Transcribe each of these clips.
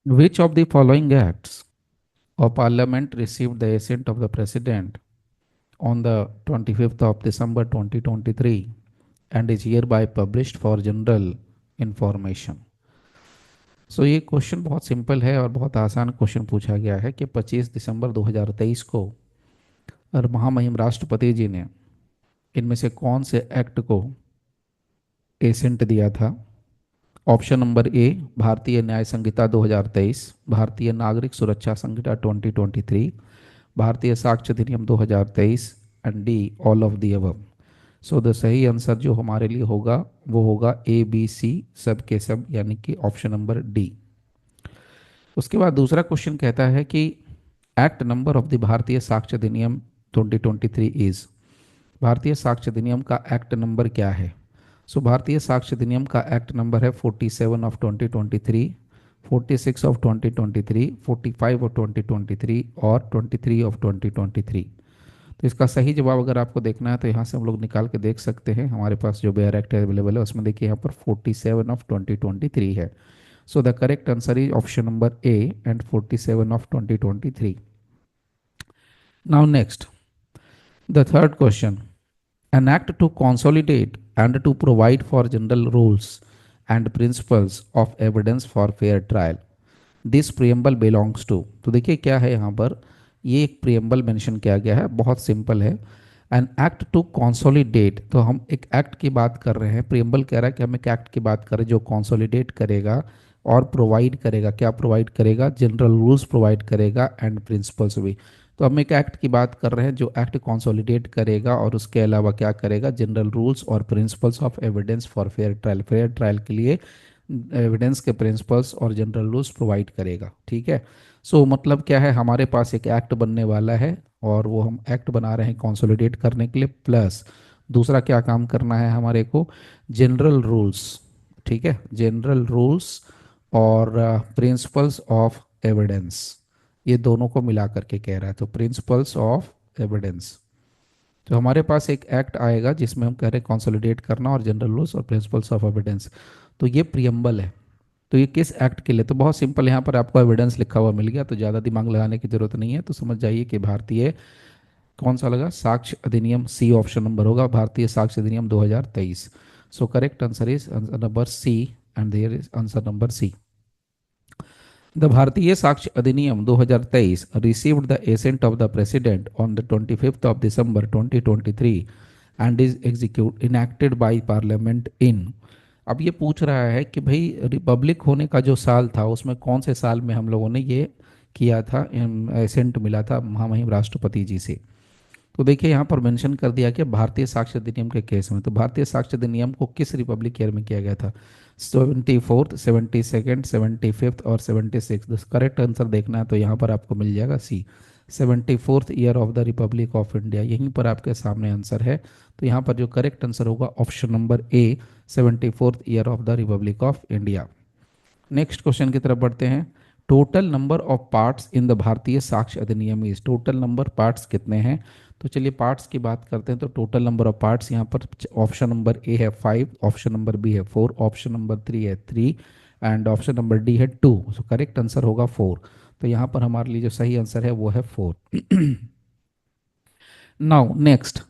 Which of the following acts of Parliament received the assent of the President on the 25th of December 2023 and is hereby published for general information? सो ये question बहुत simple है और बहुत आसान question पूछा गया है कि 25 दिसंबर 2023 को और महामहिम राष्ट्रपति जी ने इनमें से कौन से एक्ट को एसेंट दिया था। ऑप्शन नंबर ए भारतीय न्याय संहिता 2023, भारतीय नागरिक सुरक्षा संहिता 2023, भारतीय Sakshya Adhiniyam 2023 and D all of the above. So the सही आंसर जो हमारे लिए होगा वो होगा ए बी सी सब के सब, यानी कि ऑप्शन नंबर डी। उसके बाद दूसरा क्वेश्चन कहता है कि act number of the Bharatiya Sakshya Adhiniyam 2023 is, भारतीय साक्ष्य अधिनियम का एक्ट नंबर क्या है। सो भारतीय साक्ष्य अधिनियम का एक्ट नंबर है 47 ऑफ 2023, 46 ऑफ 2023, 45 ऑफ 2023 और 23 ऑफ 2023। तो इसका सही जवाब अगर आपको देखना है तो यहाँ से हम लोग निकाल के देख सकते हैं। हमारे पास जो बेयर एक्ट अवेलेबल है उसमें देखिए यहाँ पर 47 ऑफ 2023 है। So the correct answer is option number A and 47 of 2023। Now next, the third question, an act to consolidate and to provide for general rules and principles of evidence for fair trial, this preamble belongs to. तो देखिए क्या है यहाँ पर, ये एक preamble mention किया गया है, बहुत सिंपल है। एन एक्ट टू कॉन्सोलिडेट, तो हम एक एक्ट की बात कर रहे हैं। प्रियम्बल कह रहा है कि हम एक एक्ट की बात कर रहे हैं जो कॉन्सोलिडेट करेगा और प्रोवाइड करेगा, क्या प्रोवाइड करेगा, जनरल रूल्स प्रोवाइड करेगा एंड प्रिंसिपल्स भी। तो हम एक एक्ट की बात कर रहे हैं जो एक्ट कॉन्सोलिडेट करेगा और उसके अलावा क्या करेगा, जनरल रूल्स और principles of evidence for fair trial, fair trial के लिए एविडेंस के प्रिंसिपल्स और जनरल रूल्स प्रोवाइड करेगा। ठीक है। सो मतलब क्या है, हमारे पास एक एक्ट बनने वाला है और वो हम एक्ट बना रहे हैं कंसोलिडेट करने के लिए, प्लस दूसरा क्या काम करना है हमारे को, जनरल रूल्स। ठीक है, जनरल रूल्स और प्रिंसिपल्स ऑफ एविडेंस, ये दोनों को मिला करके कह रहा है। तो प्रिंसिपल्स ऑफ एविडेंस, तो हमारे पास एक एक्ट आएगा जिसमें हम कह रहे हैं कंसोलिडेट करना और जनरल रूल्स और प्रिंसिपल्स ऑफ एविडेंस। तो ये प्रियम्बल है। तो ये किस एक्ट के लिए, तो बहुत सिंपल, यहाँ पर आपको एविडेंस लिखा हुआ मिल गया तो ज़्यादा दिमाग लगाने की जरूरत नहीं है। तो समझ जाइए कि भारतीय कौन सा लगा, साक्ष्य अधिनियम, सी ऑप्शन नंबर होगा, भारतीय Sakshya Adhiniyam 2023। So correct answer is answer number C and there is answer number C. The Bharatiya Sakshya Adhiniyam 2023 received the assent of the President on the 25th of December 2023 and is execute enacted by Parliament in। अब ये पूछ रहा है कि भाई Republic होने का जो साल था उसमें कौन से साल में हम लोगों ने ये किया था, एसेंट मिला था महामहिम राष्ट्रपति जी से। तो देखिए यहाँ पर मेंशन कर दिया कि भारतीय साक्ष्य अधिनियम के केस में, तो भारतीय साक्ष्य अधिनियम को किस रिपब्लिक ईयर में किया गया था, 74th, 72nd, 75th और 76th। करेक्ट आंसर देखना है तो यहाँ पर आपको मिल जाएगा सी, 74th year of the Republic of India, यहीं पर आपके सामने आंसर है। तो यहाँ पर जो करेक्ट आंसर होगा option number A, 74th year of the Republic of India. Next question की तरफ बढ़ते हैं। Total number of parts in the Bharatiya Sakshya अधिनियम इज, टोटल नंबर पार्ट्स कितने हैं। तो चलिए पार्ट्स की बात करते हैं। तो टोटल नंबर ऑफ पार्ट्स यहाँ पर ऑप्शन नंबर ए है 5, ऑप्शन नंबर बी है 4, ऑप्शन नंबर 3 है 3 एंड ऑप्शन नंबर डी है 2। सो करेक्ट आंसर होगा 4। तो यहाँ पर हमारे लिए जो सही आंसर है वो है 4। Now next,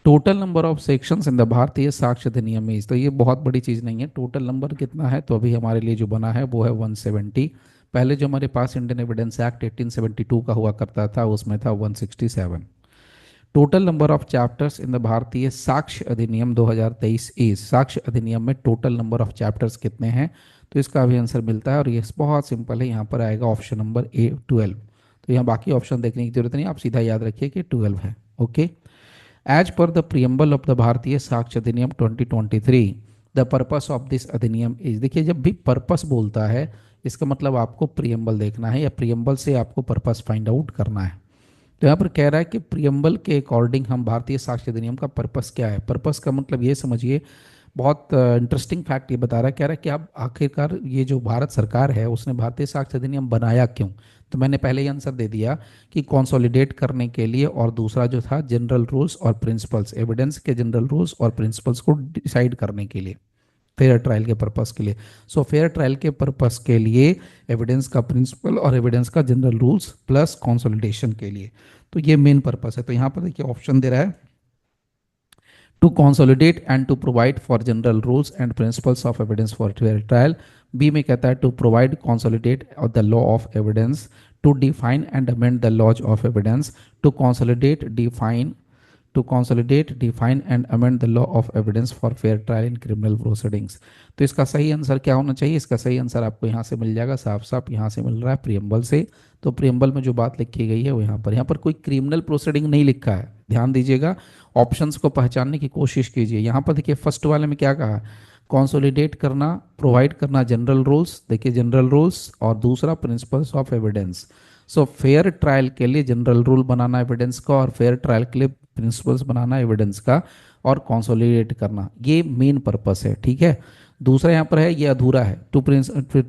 total number of sections in the Bharatiya Sakshya अधिनियम इज, तो ये बहुत बड़ी चीज़ नहीं है। टोटल नंबर कितना है, तो अभी हमारे लिए जो बना है वो है 170। पहले जो हमारे पास इंडियन एविडेंस एक्ट 1872 का हुआ करता था उसमें था 167। Total number of chapters in the Bharatiya Sakshya Adhiniyam 2023 is, साक्ष्य अधिनियम में टोटल नंबर ऑफ चैप्टर्स कितने हैं। तो इसका भी आंसर मिलता है और ये बहुत सिंपल है, यहाँ पर आएगा ऑप्शन नंबर ए 12। तो यहाँ बाकी ऑप्शन देखने की जरूरत नहीं, आप सीधा याद रखिए कि 12 है। Okay. As per the preamble of the Bharatiya Sakshya Adhiniyam 2023, the purpose of this Adhiniyam is, देखिए जब भी पर्पस बोलता है इसका मतलब आपको प्रियम्बल देखना है या प्रियम्बल से आपको पर्पस फाइंड आउट करना है। तो यहाँ पर कह रहा है कि प्रियम्बल के अकॉर्डिंग हम भारतीय साक्ष्य अधिनियम का पर्पस क्या है। पर्पस का मतलब ये समझिए, बहुत इंटरेस्टिंग फैक्ट ये बता रहा है, कह रहा है कि अब आखिरकार ये जो भारत सरकार है उसने भारतीय साक्ष्य अधिनियम बनाया क्यों। तो मैंने पहले ही आंसर दे दिया कि कंसोलिडेट करने के लिए, और दूसरा जो था जनरल रूल्स और प्रिंसिपल्स, एविडेंस के जनरल रूल्स और प्रिंसिपल्स को डिसाइड करने के लिए। फेयर ट्रायल के पर्पस के लिए। सो फेयर ट्रायल के पर्पस के लिए एविडेंस का प्रिंसिपल और एविडेंस का जनरल रूल्स प्लस कंसोलिडेशन के लिए, तो ये मेन पर्पस है। तो यहाँ पर देखिए ऑप्शन दे रहा है to consolidate and to provide for general rules and principles of evidence for fair trial। B में कहता है to provide consolidate the law of evidence, to define and amend the laws of evidence, to consolidate define and amend the law of evidence for fair trial in criminal proceedings। तो इसका सही answer क्या होना चाहिए? इसका सही answer आपको यहाँ से मिल जाएगा, साफ साफ यहाँ से मिल रहा है प्रियम्बल से। तो प्रियम्बल में जो बात लिखी गई है वो यहाँ पर कोई क्रिमिनल प्रोसीडिंग नहीं लिखा है, ध्यान दीजिएगा। ऑप्शंस को पहचानने की कोशिश कीजिए। यहाँ पर देखिए फर्स्ट वाले में क्या कहा, कंसोलिडेट करना, प्रोवाइड करना जनरल रूल्स, देखिए जनरल रूल्स, और दूसरा principles of evidence. So fair trial के लिए जनरल रूल बनाना एविडेंस का, और फेयर ट्रायल के लिए प्रिंसिपल्स बनाना एविडेंस का, और कंसोलिडेट करना, ये मेन पर्पस है, ठीक है। दूसरा यहाँ पर है ये अधूरा है, to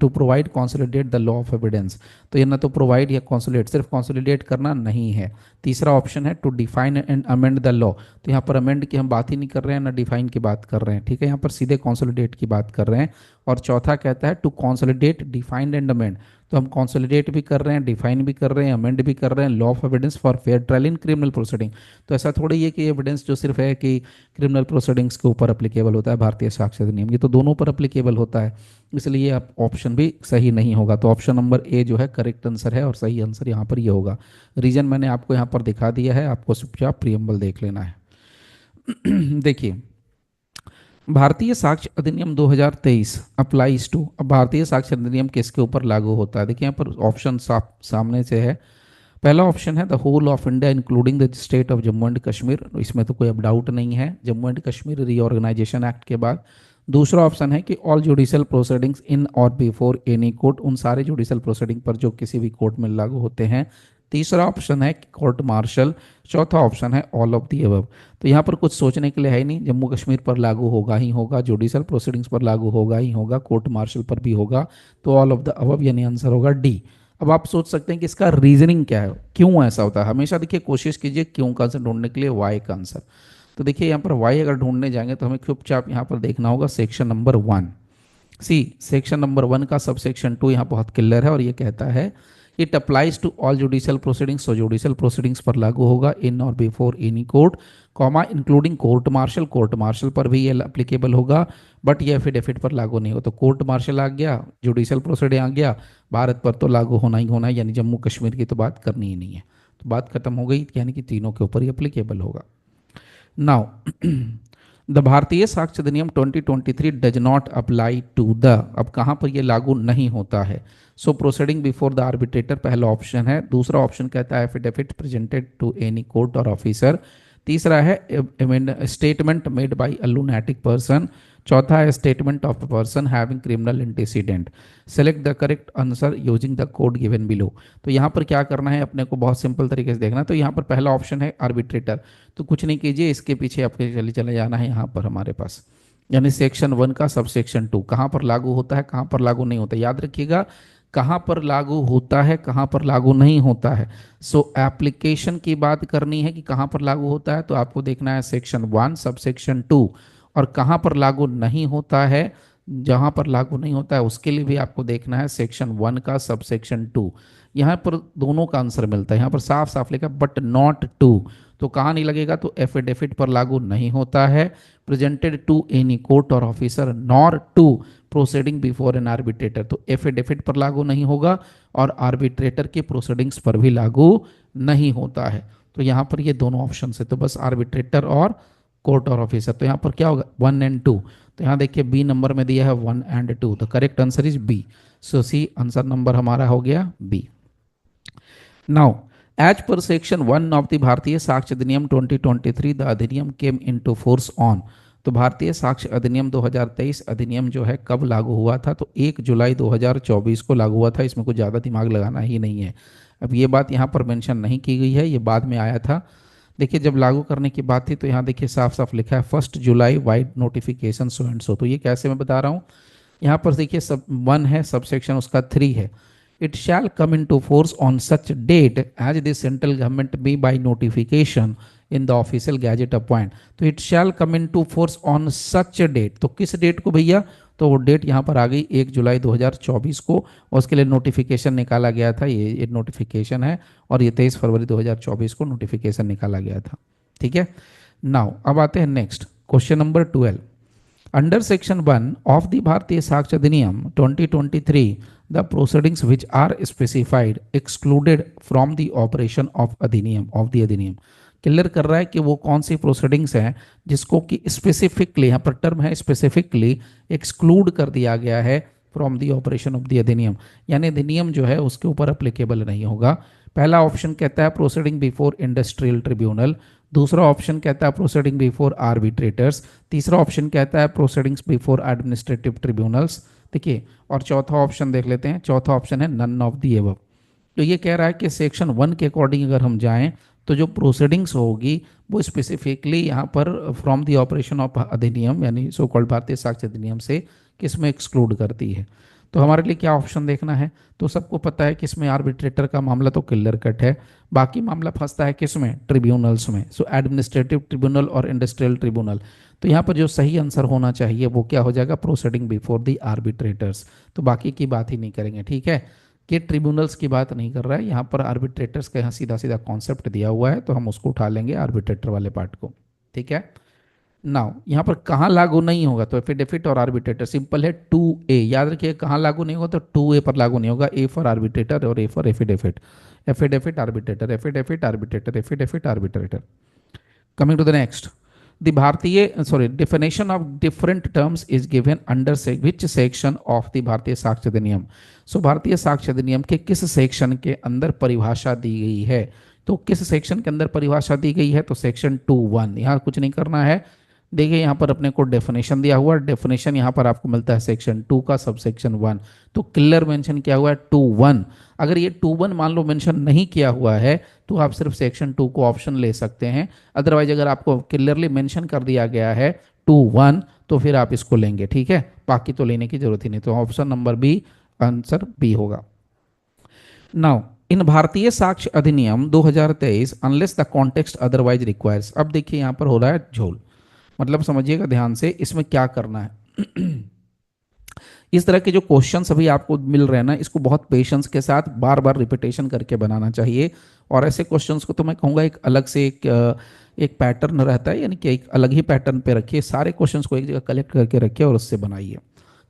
provide consolidate the law of evidence, तो ये ना तो प्रोवाइड या कंसोलिडेट, सिर्फ कंसोलिडेट करना नहीं है। तीसरा ऑप्शन है to define and amend the law, तो यहाँ पर अमेंड की हम बात ही नहीं कर रहे हैं, ना डिफाइन की बात कर रहे हैं, ठीक है, यहाँ पर सीधे कंसोलिडेट की बात कर रहे हैं। और चौथा कहता है to consolidate defined and amend, तो हम कंसोलिडेट भी कर रहे हैं, डिफाइन भी कर रहे हैं, अमेंड भी कर रहे हैं law of evidence for fair trial in criminal proceeding. तो ऐसा थोड़ी है कि एविडेंस जो सिर्फ है कि क्रिमिनल प्रोसीडिंग्स के ऊपर अप्लीकेबल होता है भारतीय साक्ष्य अधिनियम, ये तो दोनों पर अप्लीकेबल होता है, इसलिए आप ऑप्शन भी सही नहीं होगा। तो ऑप्शन नंबर ए जो है करेक्ट आंसर है, और सही आंसर यहाँ पर ये होगा। रीजन मैंने आपको यहाँ पर दिखा दिया है, आपको चुपचाप प्रियम्बल देख लेना है। देखिए भारतीय साक्ष्य अधिनियम 2023 अप्लाइज टू, अब भारतीय साक्ष्य अधिनियम किसके ऊपर लागू होता है? देखिए यहाँ पर ऑप्शन सामने से है। पहला ऑप्शन है the whole of India including the state of Jammu and Kashmir, इसमें तो कोई अब डाउट नहीं है, Jammu and Kashmir reorganisation act के बाद। दूसरा ऑप्शन है कि ऑल जुडिशियल प्रोसीडिंग्स इन और बिफोर एनी कोर्ट, उन सारे जुडिशियल प्रोसीडिंग पर जो किसी भी कोर्ट में लागू होते हैं। तीसरा ऑप्शन है कोर्ट मार्शल। चौथा ऑप्शन है ऑल ऑफ दी अबव। तो यहाँ पर कुछ सोचने के लिए है ही नहीं, जम्मू कश्मीर पर लागू होगा ही होगा, जुडिशियल प्रोसीडिंग्स पर लागू होगा ही होगा, कोर्ट मार्शल पर भी होगा, तो ऑल ऑफ द अबव, यानी आंसर होगा डी। अब आप सोच सकते हैं कि इसका रीजनिंग क्या है, क्यों ऐसा होता है। हमेशा देखिए कोशिश कीजिए क्यों का आंसर ढूंढने के लिए वाई का आंसर। तो देखिए यहाँ पर वाई अगर ढूंढने जाएंगे तो हमें चुपचाप यहाँ पर देखना होगा सेक्शन नंबर 1 सी, सेक्शन नंबर 1 का सब सेक्शन 2 यहाँ बहुत क्लियर है, और ये कहता है it applies to all judicial proceedings, so judicial proceedings पर लागू होगा इन और before any court, comma including court martial, court martial पर भी ये अप्लीकेबल होगा, बट ये एफिडेविट पर लागू नहीं हो। तो कोर्ट मार्शल आ गया, जुडिशियल प्रोसीडिंग आ गया, भारत पर तो लागू होना ही होना है, यानी जम्मू कश्मीर की तो बात करनी ही नहीं है। तो बात खत्म हो गई, यानी कि तीनों के ऊपर ही अप्लीकेबल होगा। Now the Bharatiya Sakshya Adhiniyam 2023 does not apply to the, अब कहाँ पर ये लागू नहीं होता है? So proceeding before the arbitrator पहला ऑप्शन है। दूसरा ऑप्शन कहता है affidavit presented to any court और ऑफिसर। तीसरा है statement made by a lunatic person. चौथा है statement of a person having criminal antecedent. Select the correct answer using the code given below. तो यहाँ पर क्या करना है, अपने को बहुत सिंपल तरीके से देखना है। तो यहाँ पर पहला ऑप्शन है आर्बिट्रेटर, तो कुछ नहीं कीजिए, इसके पीछे आपके चले जाना है यहाँ पर हमारे पास, यानी सेक्शन 1 का सब सेक्शन 2 कहाँ पर लागू होता है, कहाँ पर लागू नहीं होता, याद रखिएगा कहाँ पर लागू होता है, कहाँ पर लागू नहीं होता है। सो एप्लीकेशन की बात करनी है कि कहाँ पर लागू होता है, तो आपको देखना है सेक्शन 1 सब सेक्शन 2, और कहाँ पर लागू नहीं होता है, जहाँ पर लागू नहीं होता है उसके लिए भी आपको देखना है सेक्शन 1 का सब सेक्शन 2। यहाँ पर दोनों का आंसर मिलता है, यहाँ पर साफ साफ लिखा बट नॉट टू, तो कहाँ नहीं लगेगा, तो एफिडेविट पर लागू नहीं होता है, प्रेजेंटेड टू एनी कोर्ट और officer, nor to proceeding before an arbitrator, तो एफिडेविट पर लागू नहीं होगा, और आर्बिट्रेटर के प्रोसीडिंग्स पर भी लागू नहीं होता है। तो यहाँ पर ये दोनों ऑप्शन है, तो बस आर्बिट्रेटर और कोर्ट और ऑफिसर। तो यहाँ पर क्या होगा 1 एंड 2, तो यहाँ देखिए बी नंबर में दिया है 1 एंड 2, तो correct answer is B. So C answer number हमारा हो गया B. Now as per section 1 of the Bharatiya Sakshya Adhiniyam 2023 the अधिनियम केम इनटू फोर्स ऑन, तो भारतीय साक्ष्य अधिनियम 2023 अधिनियम जो है कब लागू हुआ था, तो 1 जुलाई 2024 को लागू हुआ था, इसमें कुछ ज़्यादा दिमाग लगाना ही नहीं है। अब ये बात यहाँ पर मेंशन नहीं की गई है, ये बाद में आया था। देखिए जब लागू करने की बात थी तो यहाँ देखिए साफ साफ लिखा है 1 जुलाई vide notification so and so, तो ये कैसे मैं बता रहा हूँ, यहाँ पर देखिए सब 1 है, सब सेक्शन उसका 3 है, it shall come into force on such date as the central government be by notification in the official gazette appoint, तो it shall come into force on such date. तो किस date को भैया, तो वो date यहाँ पर आ गई 1 जुलाई 2024 को, और उसके लिए नोटिफिकेशन निकाला गया था, ये नोटिफिकेशन है, और ये 23 फरवरी 2024 को नोटिफिकेशन निकाला गया था। ठीक है, नाउ अब आते हैं next question number 12। Under section 1 of the Bharatiya Sakshya Adhiniyam 2023 the proceedings which are specified excluded from the operation of Adhiniyam clear कर रहा है कि वो कौन सी प्रोसीडिंग्स हैं जिसको कि स्पेसिफिकली, यहाँ पर टर्म है स्पेसिफिकली, एक्सक्लूड कर दिया गया है from the operation of the अधिनियम, यानी अधिनियम जो है उसके ऊपर अप्लीकेबल नहीं होगा। पहला ऑप्शन कहता है प्रोसीडिंग बिफोर इंडस्ट्रियल ट्रिब्यूनल, दूसरा ऑप्शन कहता है प्रोसीडिंग बिफोर आर्बिट्रेटर्स, तीसरा ऑप्शन कहता है प्रोसीडिंग्स बिफोर एडमिनिस्ट्रेटिव ट्रिब्यूनल्स। देखिए, और चौथा ऑप्शन देख लेते हैं, चौथा ऑप्शन है नन ऑफ दी एबव। तो ये कह रहा है कि सेक्शन 1 के अकॉर्डिंग अगर हम जाएं तो जो प्रोसीडिंग्स होगी वो स्पेसिफिकली यहाँ पर फ्रॉम द ऑपरेशन ऑफ अधिनियम यानी सो कॉल्ड भारतीय साक्ष्य अधिनियम से किसमें एक्सक्लूड करती है। तो हमारे लिए क्या ऑप्शन देखना है, तो सबको पता है कि इसमें आर्बिट्रेटर का मामला तो क्लियर कट है, बाकी मामला फंसता है किसमें, ट्रिब्यूनल्स में, सो एडमिनिस्ट्रेटिव ट्रिब्यूनल और इंडस्ट्रियल ट्रिब्यूनल। तो यहाँ पर जो सही आंसर होना चाहिए वो क्या हो जाएगा, प्रोसीडिंग बिफोर द आर्बिट्रेटर्स। तो बाकी की बात ही नहीं करेंगे, ठीक है, कि ट्रिब्यूनल्स की बात नहीं कर रहा है यहाँ पर, आर्बिट्रेटर्स का यहाँ सीधा सीधा कॉन्सेप्ट दिया हुआ है, तो हम उसको उठा लेंगे आर्बिट्रेटर वाले पार्ट को। ठीक है, नाउ यहाँ पर कहाँ लागू नहीं होगा, तो एफिडेविट और आर्बिट्रेटर सिंपल है 2A, याद रखिए कहाँ लागू नहीं होगा, तो 2A पर लागू नहीं होगा, A फॉर आर्बिट्रेटर और A for affidavit, affidavit arbitrator, affidavit arbitrator, affidavit arbitrator. Coming to the next, the Bharatiya, sorry, definition of different terms is given under which section of the भारतीय साक्ष्य अधिनियम। सो भारतीय साक्ष्य अधिनियम के किस सेक्शन के अंदर परिभाषा दी गई है, तो किस सेक्शन के अंदर परिभाषा दी गई है, तो सेक्शन 2(1), यहाँ कुछ नहीं करना है। देखिए यहाँ पर अपने को डेफिनेशन दिया हुआ है, डेफिनेशन यहाँ पर आपको मिलता है सेक्शन 2 का सब सेक्शन 1, तो क्लियर मेंशन किया हुआ है 2(1). अगर ये 2(1) मान लो मेंशन नहीं किया हुआ है तो आप सिर्फ सेक्शन 2 को ऑप्शन ले सकते हैं, अदरवाइज अगर आपको क्लियरली मेंशन कर दिया गया है 2(1) तो फिर आप इसको लेंगे, ठीक है, बाकी तो लेने की जरूरत ही नहीं, तो option number B, answer B होगा। Now in Bharatiya Sakshya Adhiniyam 2023 unless the context otherwise requires, अब देखिए यहाँ पर हो रहा है झोल, मतलब समझिएगा ध्यान से इसमें क्या करना है। इस तरह के जो क्वेश्चन अभी आपको मिल रहे हैं ना, इसको बहुत पेशेंस के साथ बार बार रिपीटेशन करके बनाना चाहिए, और ऐसे क्वेश्चंस को तो मैं कहूँगा एक अलग से एक पैटर्न रहता है, यानी कि एक अलग ही पैटर्न पे रखिए, सारे क्वेश्चंस को एक जगह कलेक्ट करके रखिए और उससे बनाइए,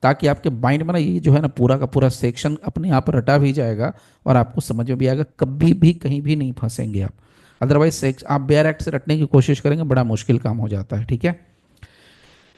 ताकि आपके माइंड में ना ये जो है ना पूरा का पूरा सेक्शन अपने आप रटा भी जाएगा और आपको समझ में भी आएगा, कभी भी कहीं भी नहीं फंसेंगे आप। अदरवाइज आप बेयर एक्ट से रटने की कोशिश करेंगे, बड़ा मुश्किल काम हो जाता है। ठीक है,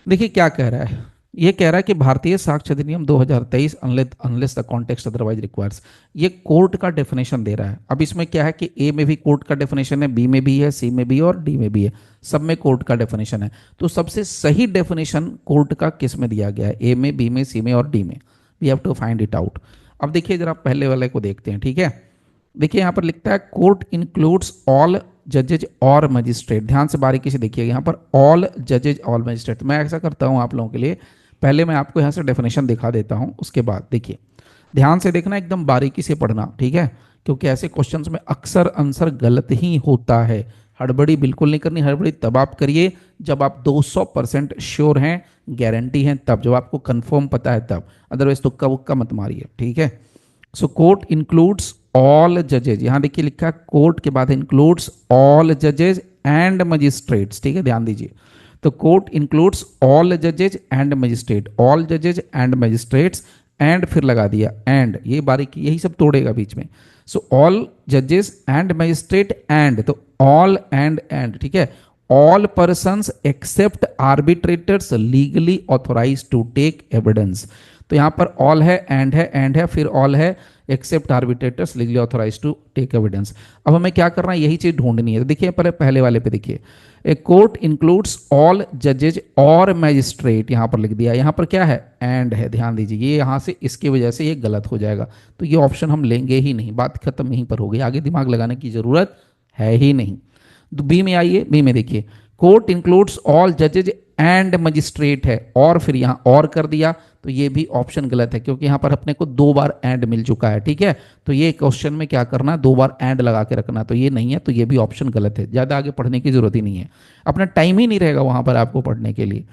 देखिए क्या कह रहा है, ये कह रहा है कि भारतीय Sakshya Adhiniyam 2023 unless the context otherwise requires, ये कोर्ट का डेफिनेशन दे रहा है। अब इसमें क्या है कि ए में भी कोर्ट का डेफिनेशन है, बी में भी है, सी में भी है और डी में भी है, सब में कोर्ट का डेफिनेशन है। तो सबसे सही डेफिनेशन कोर्ट का किस में दिया गया है, ए में, बी में, सी में और डी में, we have to find it out. अब देखिए जरा पहले वाले को देखते हैं, ठीक है, देखिए यहाँ पर लिखता है कोर्ट इंक्लूड्स ऑल जजेज और मजिस्ट्रेट, ध्यान से बारीकी से देखिए यहाँ पर ऑल जजेज ऑल मजिस्ट्रेट। मैं ऐसा करता हूँ आप लोगों के लिए, पहले मैं आपको यहाँ से डेफिनेशन दिखा देता हूँ, उसके बाद देखिए ध्यान से देखना, एकदम बारीकी से पढ़ना, ठीक है, क्योंकि ऐसे क्वेश्चंस में अक्सर आंसर गलत ही होता है। हड़बड़ी बिल्कुल नहीं करनी, हड़बड़ी तब आप करिए जब आप 200% श्योर हैं, गारंटी है, तब जब आपको कंफर्म पता है तब, अदरवाइज तुक्का वुक्का मत मारिए, ठीक है। सो कोर्ट इंक्लूड्स ऑल जजेज, यहां देखिए लिखा है कोर्ट के बाद इंक्लूड्स ऑल जजेज एंड मजिस्ट्रेट्स, ठीक है, ध्यान दीजिए। तो कोर्ट इंक्लूड्स ऑल जजेज एंड मजिस्ट्रेट, ऑल जजेज एंड मजिस्ट्रेट्स, एंड फिर लगा दिया एंड, ये बारीकी यही सब तोड़ेगा बीच में। सो ऑल जजेस एंड मजिस्ट्रेट एंड, तो ऑल एंड, ठीक है, all persons except arbitrators legally authorise to take evidence, तो यहां पर ऑल है, एंड है, फिर ऑल है, except arbitrators legally authorise to take evidence. अब हमें क्या करना है, यही चीज ढूंढनी है। तो देखिए पहले वाले पे देखिए, ए कोर्ट इंक्लूड्स ऑल जजेज और मैजिस्ट्रेट, यहां पर लिख दिया, यहां पर क्या है, एंड है, ध्यान दीजिए, ये यहां से इसकी वजह से ये गलत हो जाएगा, तो ये ऑप्शन हम लेंगे ही नहीं, बात खत्म यहीं पर हो गई, आगे दिमाग लगाने की जरूरत है ही नहीं। तो बी में आइए, बी में देखिए, कोर्ट इंक्लूड्स ऑल जजेज एंड मजिस्ट्रेट है और फिर यहाँ और कर दिया, तो ये भी ऑप्शन गलत है, क्योंकि यहाँ पर अपने को 2 बार एंड मिल चुका है। ठीक है, तो ये क्वेश्चन में क्या करना है, 2 बार एंड लगा के रखना, तो ये नहीं है, तो ये भी ऑप्शन गलत है। ज़्यादा आगे पढ़ने की जरूरत ही नहीं है, अपना टाइम ही नहीं रहेगा वहां पर आपको पढ़ने के लिए।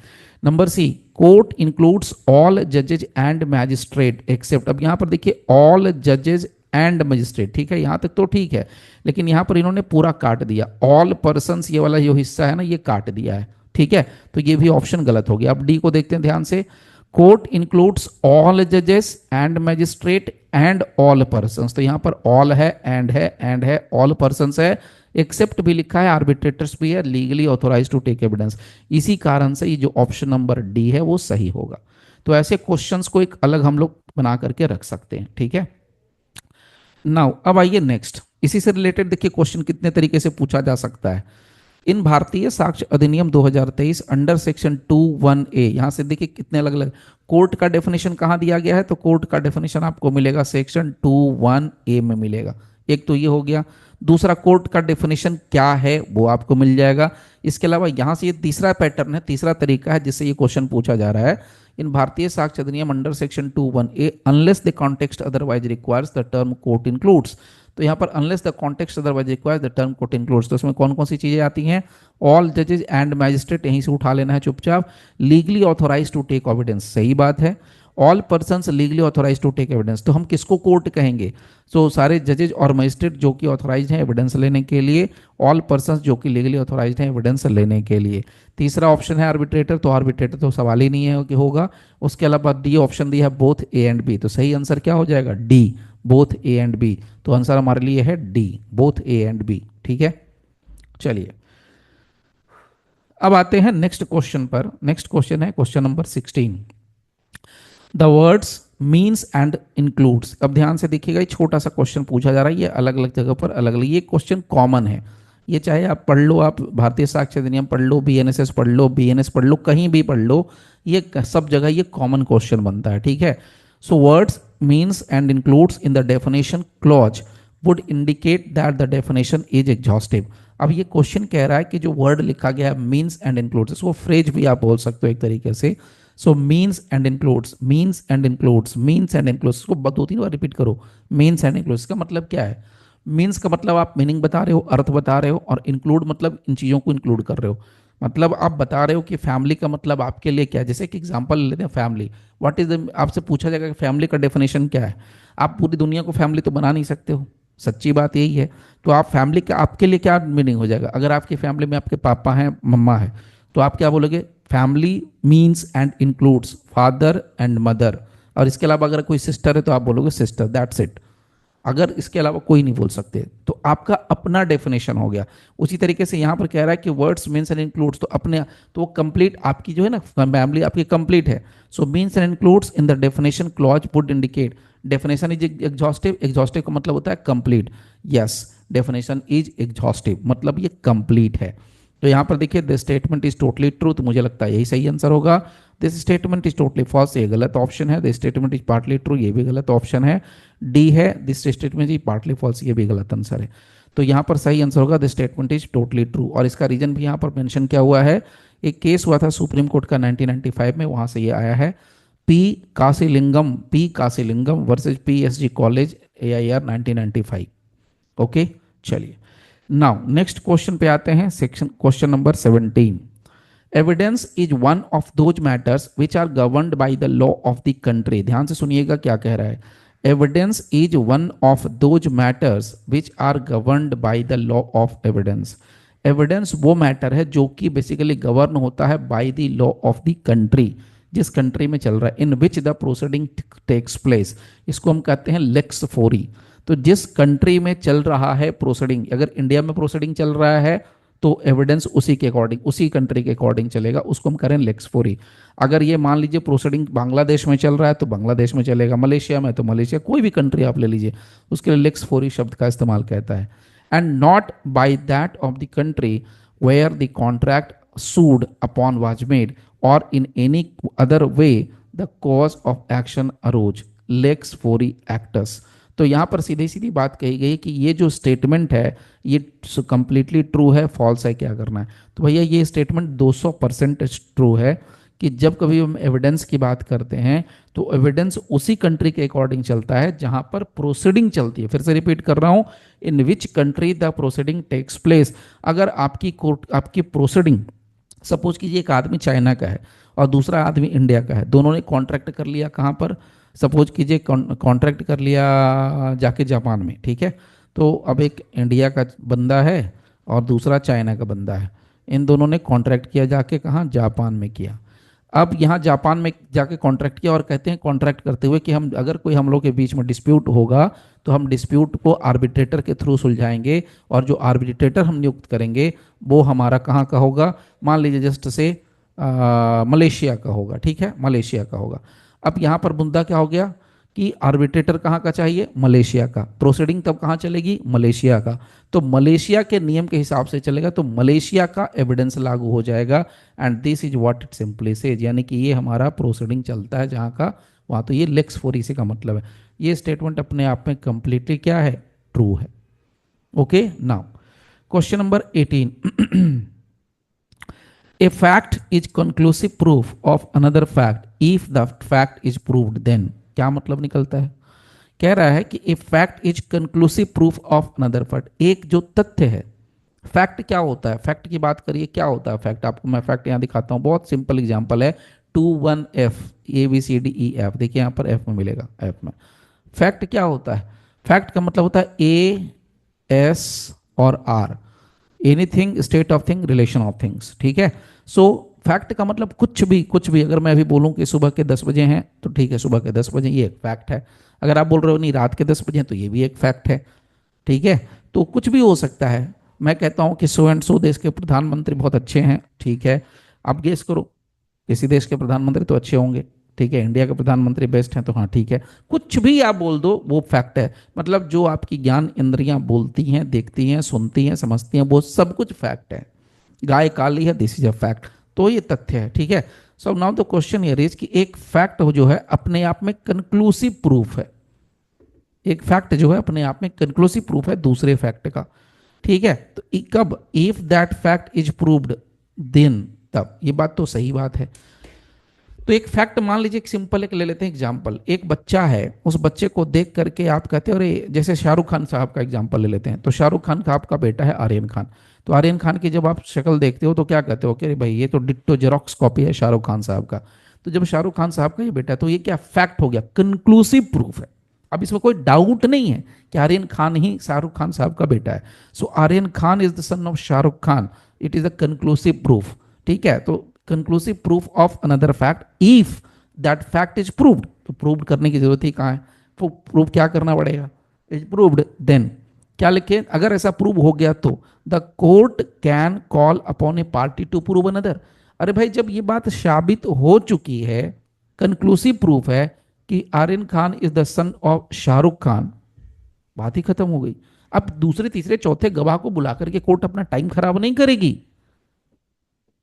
Number C, court includes all जजेज एंड मैजिस्ट्रेट एक्सेप्ट। अब यहाँ पर देखिए ऑल जजेज एंड मजिस्ट्रेट, ठीक है, यहां तक तो ठीक है, लेकिन यहां पर इन्होंने पूरा काट दिया, ऑल पर्सन्स ये वाला जो हिस्सा है ना ये काट दिया है। ठीक है, तो ये भी ऑप्शन गलत हो गया। अब डी को देखते हैं ध्यान से, कोर्ट इंक्लूड्स ऑल जजेस and magistrate and all persons, तो यहां पर ऑल है, एंड है, ऑल पर्सन्स है, एक्सेप्ट भी लिखा है, आर्बिट्रेटर्स भी है, legally authorise to take evidence. इसी कारण से ये जो ऑप्शन नंबर डी है वो सही होगा। तो ऐसे क्वेश्चंस को एक अलग हम लोग बना करके रख सकते हैं। ठीक है, नाउ अब आइए नेक्स्ट, इसी से रिलेटेड देखिए क्वेश्चन कितने तरीके से पूछा जा सकता है। इन Bharatiya Sakshya Adhiniyam 2023 under section 21A, यहां से देखिए कितने अलग अलग कोर्ट का डेफिनेशन कहां दिया गया है, तो कोर्ट का डेफिनेशन आपको मिलेगा सेक्शन 21A में मिलेगा। एक तो ये हो गया, दूसरा कोर्ट का डेफिनेशन क्या है वो आपको मिल जाएगा। इसके अलावा यहां से ये तीसरा पैटर्न है, तीसरा तरीका है जिससे ये क्वेश्चन पूछा जा रहा है। इन भारतीय साक्ष्य अधिनियम under section 21A unless the context otherwise requires the term court includes, तो यहाँ पर unless the context otherwise requires the term court includes, तो इसमें कौन कौन सी चीजें आती हैं, ऑल जजेज एंड मैजिस्ट्रेट, यहीं से उठा लेना है चुपचाप, legally authorise to take evidence, सही बात है, all persons legally authorise to take evidence, तो हम किसको कोर्ट कहेंगे, सो सारे जजेज और मजिस्ट्रेट जो कि ऑथोराइज हैं एविडेंस लेने के लिए, ऑल पर्सन्स जो कि लीगली ऑथोराइज हैं एविडेंस लेने के लिए। तीसरा ऑप्शन है आर्बिट्रेटर, तो आर्बिट्रेटर तो सवाल ही नहीं है कि होगा। उसके अलावा डी ऑप्शन दिया है बोथ ए एंड बी, तो सही आंसर क्या हो जाएगा, D, both A and B, तो आंसर हमारे लिए है D, both A and B. ठीक है, चलिए अब आते हैं नेक्स्ट क्वेश्चन पर। नेक्स्ट क्वेश्चन है question number 16, the words means and includes. अब ध्यान से देखिएगा, ये छोटा सा क्वेश्चन पूछा जा रहा है, ये अलग अलग जगह पर अलग अलग, ये क्वेश्चन कॉमन है, ये चाहे आप पढ़ लो, आप भारतीय साक्ष्य अधिनियम पढ़ लो, बीएनएसएस पढ़ लो, बीएनएस पढ़ लो, कहीं भी पढ़ लो, ये सब जगह ये कॉमन क्वेश्चन बनता है। ठीक है, so words means and includes in the definition clause would indicate that the definition is exhaustive. अब ये क्वेश्चन कह रहा है कि जो वर्ड लिखा गया है मीन्स एंड इंक्लूड्स, इसको फ्रेज भी आप बोल सकते हो एक तरीके से, सो means and includes, means and includes, means and includes, इसको 2-3 बार रिपीट करो, मीन्स एंड इंक्लूड्स का मतलब क्या है, मीन्स का मतलब आप मीनिंग बता रहे हो, अर्थ बता रहे हो, और इंक्लूड मतलब इन चीज़ों को इंक्लूड कर रहे हो, मतलब आप बता रहे हो कि फैमिली का मतलब आपके लिए क्या है। जैसे कि एग्जांपल लेते हैं फैमिली, व्हाट इज द, आपसे पूछा जाएगा कि फैमिली का डेफिनेशन क्या है, आप पूरी दुनिया को फैमिली तो बना नहीं सकते हो, सच्ची बात यही है। तो आप फैमिली का आपके लिए क्या मीनिंग हो जाएगा, अगर आपकी फैमिली में आपके पापा हैं मम्मा है, तो आप क्या बोलोगे, family means and includes father and mother, और इसके अलावा अगर कोई सिस्टर है तो आप बोलोगे सिस्टर, दैट्स इट, अगर इसके अलावा कोई नहीं बोल सकते, तो आपका अपना डेफिनेशन हो गया। उसी तरीके से यहां पर कह रहा है कि वर्ड्स मीन्स एंड इंक्लूड्स, तो अपने, तो वो कंप्लीट आपकी जो है ना फैमिली आपकी कंप्लीट है, so means and includes in the definition clause would indicate, definition is exhaustive, exhaustive का मतलब होता है complete, yes, definition is exhaustive मतलब ये कंप्लीट है। तो यहां पर देखिए the statement is totally true, तो मुझे लगता है यही सही आंसर होगा। This statement is totally false, ये गलत ऑप्शन है। The statement is partly true, ये भी गलत ऑप्शन है। डी है this statement is partly false, ये भी गलत आंसर है। तो यहाँ पर सही आंसर होगा the statement is totally true, और इसका रीजन भी यहाँ पर मेंशन किया हुआ है, एक केस हुआ था सुप्रीम कोर्ट का 1995 में, वहां से ये आया है, P Kasilingam versus PSG college AIR 1995। Okay, चलिए नाउ नेक्स्ट क्वेश्चन पे आते हैं, section question number 17, evidence is one of those matters which are governed by the law of the country. ध्यान से सुनिएगा क्या कह रहा है, evidence is one of those matters which are governed by the law of evidence. Evidence वो matter है जो कि बेसिकली गवर्न होता है bye the law of the country, जिस कंट्री में चल रहा है, in which the proceeding takes place, इसको हम कहते हैं लेक्स फोरी। तो जिस कंट्री में चल रहा है प्रोसीडिंग, अगर इंडिया में प्रोसीडिंग चल रहा है तो एविडेंस उसी के अकॉर्डिंग, उसी कंट्री के अकॉर्डिंग चलेगा, उसको हम करें लेक्स फोरी। अगर ये मान लीजिए प्रोसीडिंग बांग्लादेश में चल रहा है तो बांग्लादेश में चलेगा, मलेशिया में तो मलेशिया, कोई भी कंट्री आप ले लीजिए, उसके लिए लेक्स फोरी शब्द का इस्तेमाल कहता है। And not by that of the country where the contract sued upon was made or in any other way the cause of action arose, lex fori actus. तो यहाँ पर सीधी सीधी बात कही गई कि ये जो स्टेटमेंट है ये कंप्लीटली ट्रू है, फॉल्स है, क्या करना है। तो भैया ये स्टेटमेंट 200% ट्रू है कि जब कभी हम एविडेंस की बात करते हैं तो एविडेंस उसी कंट्री के अकॉर्डिंग चलता है जहां पर प्रोसीडिंग चलती है। फिर से रिपीट कर रहा हूं, in which country the proceeding takes place. अगर आपकी कोर्ट आपकी प्रोसीडिंग, सपोज कीजिए एक आदमी चाइना का है और दूसरा आदमी इंडिया का है, दोनों ने कॉन्ट्रैक्ट कर लिया कहाँ पर, सपोज कीजिए कॉन्ट्रैक्ट कर लिया जाके जापान में, ठीक है। तो अब एक इंडिया का बंदा है और दूसरा चाइना का बंदा है, इन दोनों ने कॉन्ट्रैक्ट किया जाके कहाँ, जापान में किया। अब यहाँ जापान में जाके कॉन्ट्रैक्ट किया और कहते हैं कॉन्ट्रैक्ट करते हुए कि हम अगर कोई हम लोग के बीच में डिस्प्यूट होगा तो हम डिस्प्यूट को आर्बिट्रेटर के थ्रू सुलझाएंगे, और जो आर्बिट्रेटर हम नियुक्त करेंगे वो हमारा कहाँ का होगा, मान लीजिए जस्ट से मलेशिया का होगा, ठीक है, मलेशिया का होगा। अब यहाँ पर मुद्दा क्या हो गया कि आर्बिट्रेटर कहाँ का चाहिए, मलेशिया का, प्रोसीडिंग तब कहाँ चलेगी, मलेशिया का। तो मलेशिया के नियम के हिसाब से चलेगा तो मलेशिया का एविडेंस लागू हो जाएगा, and this is what it simply says, यानी कि ये हमारा प्रोसीडिंग चलता है जहाँ का वहाँ। तो ये लेक्स फोरेसी का मतलब है, ये स्टेटमेंट अपने आप में कंप्लीटली क्या है, ट्रू है। Okay, now question number 18। A fact is conclusive proof of another fact if the fact is proved then। क्या मतलब निकलता है, कह रहा है कि a fact is conclusive proof of another fact. एक जो तथ्य है, फैक्ट क्या होता है, फैक्ट की बात करिए क्या होता है फैक्ट, आपको मैं फैक्ट यहाँ दिखाता हूँ, बहुत सिंपल एग्जांपल है, 21F ABCDEF, देखिए यहाँ पर एफ में मिलेगा, एफ में फैक्ट क्या होता है, फैक्ट का मतलब होता है A, S और R, anything, state of thing, relation of things, ठीक है। सो फैक्ट का मतलब कुछ भी अगर मैं अभी बोलूं कि सुबह के 10 बजे हैं तो ठीक है, सुबह के 10 बजे, ये एक फैक्ट है। अगर आप बोल रहे हो नहीं रात के 10 बजे हैं तो ये भी एक फैक्ट है, ठीक है। तो कुछ भी हो सकता है, मैं कहता हूं कि सो एंड सो देश के प्रधानमंत्री बहुत अच्छे हैं, ठीक है, आप गेस करो किसी देश के प्रधानमंत्री तो अच्छे होंगे, ठीक है, इंडिया के प्रधानमंत्री बेस्ट हैं तो हाँ ठीक है, कुछ भी आप बोल दो वो फैक्ट है। मतलब जो आपकी ज्ञान इंद्रियां बोलती हैं, देखती हैं, सुनती हैं, समझती हैं, वो सब कुछ फैक्ट है। गाय काली है, दिस इज अ फैक्ट, तो ये तथ्य है, ठीक है। So now the question here is कि एक फैक्ट जो है अपने आप में कंक्लूसिव प्रूफ है, एक फैक्ट जो है अपने आप में कंक्लूसिव प्रूफ है दूसरे फैक्ट का, ठीक है। तो कब, if that fact is proved then, तब, ये बात तो सही बात है। तो एक फैक्ट मान लीजिए, एक सिंपल एक ले लेते हैं एग्जांपल, एक बच्चा है, उस बच्चे को देख करके आप कहते हो अरे, जैसे शाहरुख खान साहब का एग्जांपल ले लेते हैं, तो शाहरुख खान का आपका बेटा है आर्यन खान, तो आर्यन खान की जब आप शक्ल देखते हो तो क्या कहते हो कि अरे भाई ये तो डिट्टो जेरोक्स कॉपी है शाहरुख खान साहब का। तो जब शाहरुख खान साहब का ये बेटा है तो ये क्या फैक्ट हो गया, कंक्लूसिव प्रूफ है। अब इसमें कोई डाउट नहीं है कि आर्यन खान ही शाहरुख खान साहब का बेटा है। So Aryan Khan is the son of Shahrukh Khan, it is a conclusive proof, ठीक है। तो conclusive proof of another fact if that fact is proved, तो प्रूव करने की जरूरत ही कहाँ है, तो प्रूव क्या करना पड़ेगा, इज प्रूव्ड देन, क्या लिखे, अगर ऐसा प्रूव हो गया तो the court can call upon a party to prove another. अरे भाई जब ये बात साबित हो चुकी है, कंक्लूसिव प्रूफ है कि Aryan Khan is the son of Shahrukh Khan, बात ही खत्म हो गई। अब दूसरे तीसरे चौथे गवाह को बुला करके कोर्ट अपना टाइम खराब नहीं करेगी,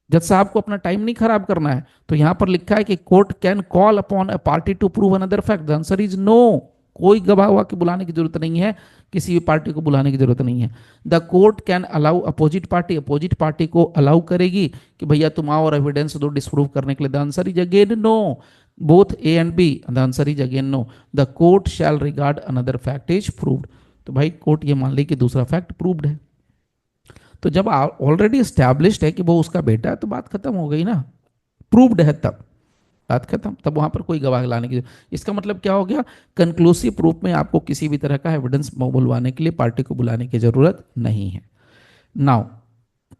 जज साहब को अपना टाइम नहीं खराब करना है। तो यहां पर लिखा है कि court can call upon a party to prove another fact, the answer is no, कोई गवाह हुआ के बुलाने की जरूरत नहीं है, किसी भी पार्टी को बुलाने की जरूरत नहीं है। The court can allow opposite party, opposite party को अलाउ करेगी कि भैया तुम आओ और एविडेंस दो डिस्प्रूव करने के लिए, the answer is again no, both A and B, the answer is again no. The court shall regard another fact is proved, तो भाई कोर्ट ये मान ली कि दूसरा फैक्ट प्रूव्ड है। तो जब ऑलरेडी स्टैब्लिश्ड है कि वो उसका बेटा है तो बात खत्म हो गई ना, प्रूव्ड है तब बात खत्म, तब वहां पर कोई गवाह लाने की, इसका मतलब क्या हो गया, कंक्लूसिव प्रूफ में आपको किसी भी तरह का एविडेंस बुलवाने के लिए पार्टी को बुलाने की जरूरत नहीं है। नाउ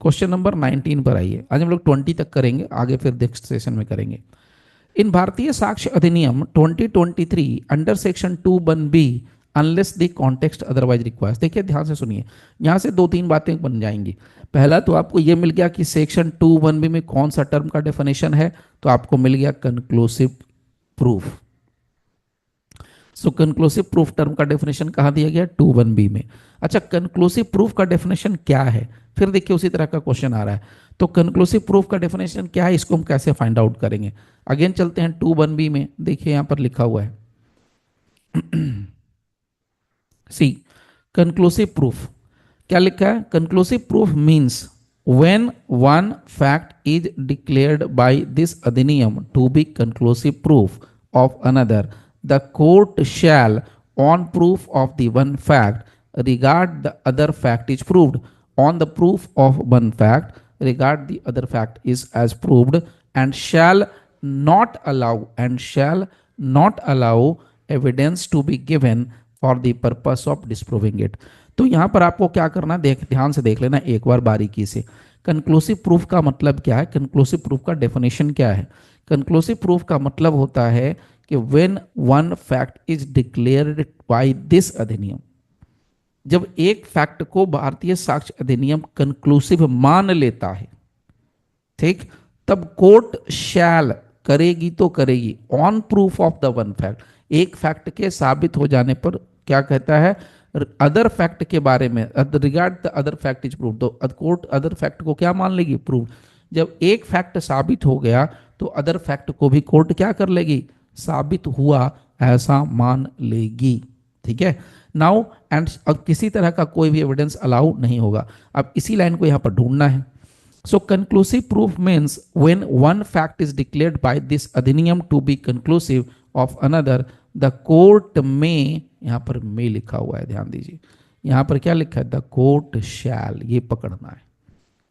क्वेश्चन नंबर 19 पर आइए, आज हम लोग 20 तक करेंगे, आगे फिर नेक्स्ट सेशन में करेंगे। इन Bharatiya Sakshya Adhiniyam 2023 under section 2(1)(b) unless the context otherwise requires, देखिए ध्यान से सुनिए, यहां से दो तीन बातें बन जाएंगी। पहला तो आपको यह मिल गया कि सेक्शन 2(1)(b) में कौन सा टर्म का डेफिनेशन है, तो आपको मिल गया कंक्लूसिव प्रूफ। सो कंक्लूसिव प्रूफ टर्म का डेफिनेशन कहां दिया गया, 2(1)(b) में। अच्छा कंक्लूसिव प्रूफ का डेफिनेशन क्या है, फिर देखिए उसी तरह का क्वेश्चन आ रहा है, तो कंक्लूसिव प्रूफ का डेफिनेशन क्या है, इसको हम कैसे फाइंड आउट करेंगे। अगेन चलते हैं 2(1)(b) में, देखिए यहां पर लिखा हुआ है सी कंक्लूसिव प्रूफ, क्या लिखा है? Conclusive proof means when one fact is declared by this अधिनियम to be conclusive proof of another, the court shall on proof of the one fact regard the other fact is proved, on the proof of one fact regard the other fact is as proved, and shall not allow evidence to be given for the purpose of disproving it। तो यहां पर आपको क्या करना, ध्यान से देख लेना एक बार बारीकी से। कंक्लूसिव प्रूफ का मतलब क्या है? कंक्लूसिव प्रूफ का डेफिनेशन क्या है? कंक्लूसिव प्रूफ का मतलब होता है कि when one fact is declared by this अधिनियम, जब एक फैक्ट को भारतीय साक्ष्य अधिनियम कंक्लूसिव मान लेता है, ठीक, तब कोर्ट शैल, करेगी तो करेगी, on proof of the one fact, एक फैक्ट के साबित हो जाने पर क्या कहता है, अदर फैक्ट के बारे में, regard the other fact is prove, तो कोर्ट अदर फैक्ट को क्या मान लेगी? प्रूव। जब एक फैक्ट साबित हो गया तो अदर फैक्ट को भी कोर्ट क्या कर लेगी? साबित हुआ ऐसा मान लेगी। ठीक है, नाउ एंड अब किसी तरह का कोई भी एविडेंस अलाउ नहीं होगा। अब इसी लाइन को यहां पर ढूंढना है। So conclusive proof means when one fact is declared by this अधिनियम to be conclusive of another, the court में, यहां पर में लिखा हुआ है, ध्यान दीजिए, यहां पर क्या लिखा है? द कोर्ट शैल, ये पकड़ना है।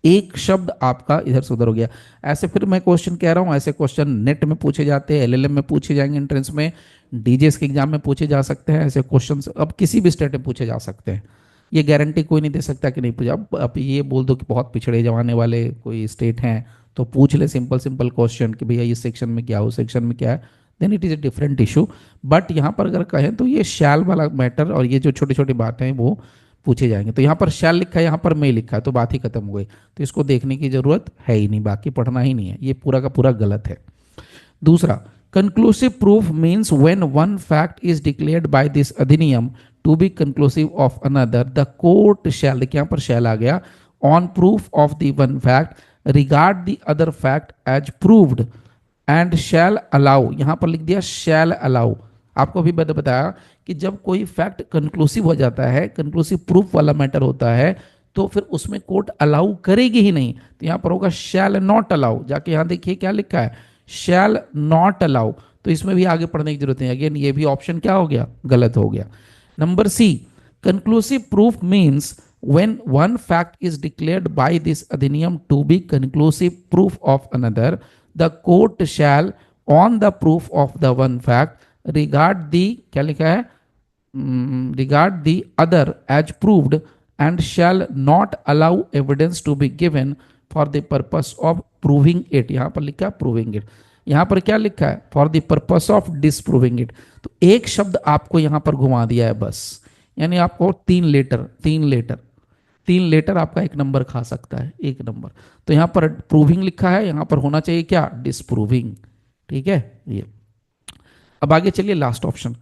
एक शब्द आपका इधर से उधर हो गया। ऐसे फिर मैं क्वेश्चन कह रहा हूं, ऐसे क्वेश्चन नेट में पूछे जाते हैं, एलएलएम में पूछे जाएंगे, एंट्रेंस में, डीजेएस के एग्जाम में पूछे जा सकते हैं ऐसे क्वेश्चन, अब किसी भी स्टेट में पूछे जा सकते हैं। ये गारंटी कोई नहीं दे सकता कि नहीं पूछा। अब ये बोल दो कि बहुत पिछड़े जमाने वाले कोई स्टेट हैं तो पूछ ले सिंपल सिंपल क्वेश्चन कि भैया इस सेक्शन में क्या है, उस सेक्शन में क्या है, then it is a different issue. But यहाँ पर अगर कहें तो ये शैल वाला मैटर और ये जो छोटी छोटी बातें हैं वो पूछे जाएंगे। तो यहाँ पर शैल लिखा है, यहाँ पर मे लिखा है, तो बात ही खत्म हो गई। तो इसको देखने की जरूरत है ही नहीं, बाकी पढ़ना ही नहीं है, ये पूरा का पूरा गलत है। दूसरा, conclusive proof means when one fact is declared by this अधिनियम to be conclusive of another, the court shall, देखिए यहाँ पर शैल आ गया, on proof of the one fact regard the other fact as proved and shall allow, यहां पर लिख दिया शैल अलाउ। आपको अभी मैंने बताया कि जब कोई फैक्ट कंक्लूसिव हो जाता है, कंक्लूसिव प्रूफ वाला मैटर होता है, तो फिर उसमें कोर्ट अलाउ करेगी ही नहीं। तो यहां पर होगा शैल नॉट अलाउ, जाके यहां देखिए क्या लिखा है, शैल नॉट अलाउ। तो इसमें भी आगे पढ़ने की जरूरत नहीं। अगेन ये भी ऑप्शन क्या हो गया? गलत हो गया। Number C, conclusive proof means when one fact is declared by this अधिनियम to be conclusive proof of another, the court shall on the proof of the one fact regard the, क्या लिखा है, regard the other as proved and shall not allow evidence to be given for the purpose of proving it। यहां पर लिखा है proving it, यहां पर क्या लिखा है? for the purpose of disproving it। तो एक शब्द आपको यहां पर घुमा दिया है बस, यानी आपको तीन लेटर आपका एक नंबर खा सकता है, एक नंबर। तो यहां पर प्रूविंग लिखा है, यहां पर होना चाहिए क्या? डिसप्रूविंग। ठीक है, ये। अब आगे चलिए, last option,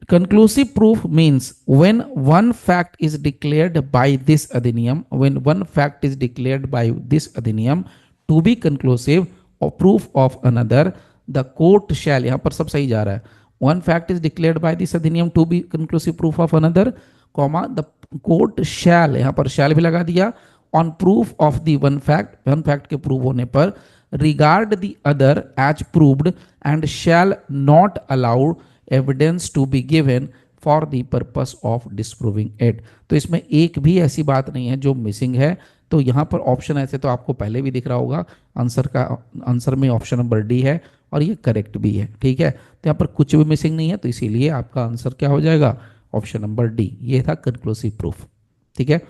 conclusive proof means when one fact is declared by this अधिनियम, when one fact is declared by this अधिनियम टू बी कंक्लूसिव और proof of another, the court shall, यहां पर सब सही जा रहा है, one fact is declared by this अधिनियम to be conclusive proof of another, comma the court shall, यहां पर शैल भी लगा दिया, on proof of the one fact के प्रूव होने पर, regard the other as proved and shall not allow evidence to be given for the purpose of disproving it. तो इसमें एक भी ऐसी बात नहीं है जो मिसिंग है। तो यहां पर ऑप्शन ऐसे तो आपको पहले भी दिख रहा होगा, आंसर में ऑप्शन नंबर डी है और ये करेक्ट भी है। ठीक है, तो यहाँ पर कुछ भी मिसिंग नहीं है, तो इसीलिए आपका आंसर क्या हो जाएगा? ऑप्शन नंबर डी, ये था कंक्लूसिव प्रूफ। ठीक है,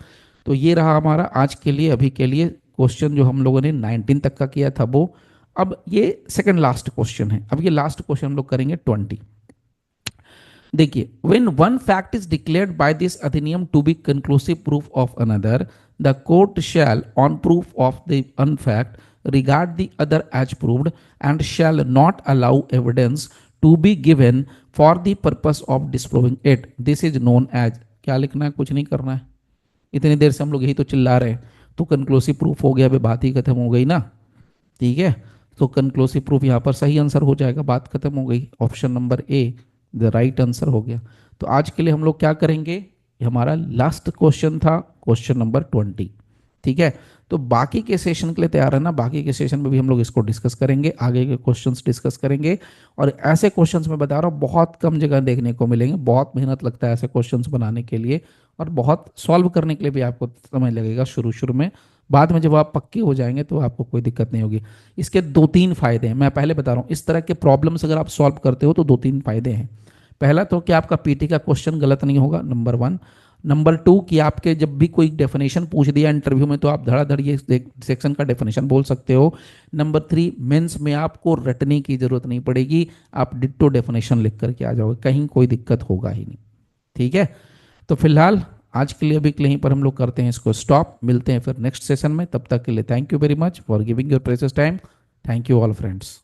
तो ये रहा हमारा आज के लिए, अभी के लिए क्वेश्चन जो हम लोगों ने 19 तक का किया था वो। अब ये सेकंड लास्ट क्वेश्चन है। अब ये लास्ट क्वेश्चन हम लोग करेंगे 20। देखिए, when one fact is declared by this अधिनियम to be conclusive proof of another, the court shall on proof of the one fact regard the other as proved and shall not allow evidence to be given for the purpose of disproving it, this is known as, क्या लिखना है? कुछ नहीं करना है। इतनी देर से हम लोग यही तो चिल्ला रहे हैं, तो कंक्लूसिव प्रूफ हो गया, अभी बात ही खत्म हो गई ना। ठीक है, तो कंक्लूसिव प्रूफ यहाँ पर सही आंसर हो जाएगा, बात खत्म हो गई, option number A the right answer हो गया। तो आज के लिए हम लोग क्या करेंगे, हमारा लास्ट क्वेश्चन था, क्वेश्चन नंबर 20। ठीक है, तो बाकी के सेशन के लिए तैयार है ना, बाकी के सेशन में भी हम लोग इसको डिस्कस करेंगे, आगे के क्वेश्चंस डिस्कस करेंगे। और ऐसे क्वेश्चंस मैं बता रहा हूँ बहुत कम जगह देखने को मिलेंगे, बहुत मेहनत लगता है ऐसे क्वेश्चंस बनाने के लिए, और बहुत सॉल्व करने के लिए भी आपको समय लगेगा शुरू शुरू में। बाद में जब आप पक्के हो जाएंगे तो आपको कोई दिक्कत नहीं होगी। इसके दो तीन फायदे हैं, मैं पहले बता रहा हूँ, इस तरह के प्रॉब्लम्स अगर आप सॉल्व करते हो तो दो तीन फायदे हैं। पहला तो कि आपका पीटी का क्वेश्चन गलत नहीं होगा, नंबर वन। नंबर टू कि आपके जब भी कोई डेफिनेशन पूछ दिया इंटरव्यू में तो आप धड़ाधड़ ये सेक्शन का डेफिनेशन बोल सकते हो। नंबर थ्री, मेंस में आपको रटने की जरूरत नहीं पड़ेगी, आप डिट्टो डेफिनेशन लिख करके आ जाओगे, कहीं कोई दिक्कत होगा ही नहीं। ठीक है, तो फिलहाल आज के लिए अभी यहीं पर हम लोग करते हैं इसको स्टॉप, मिलते हैं फिर नेक्स्ट सेशन में, तब तक के लिए thank you very much for giving your precious time. Thank you all friends.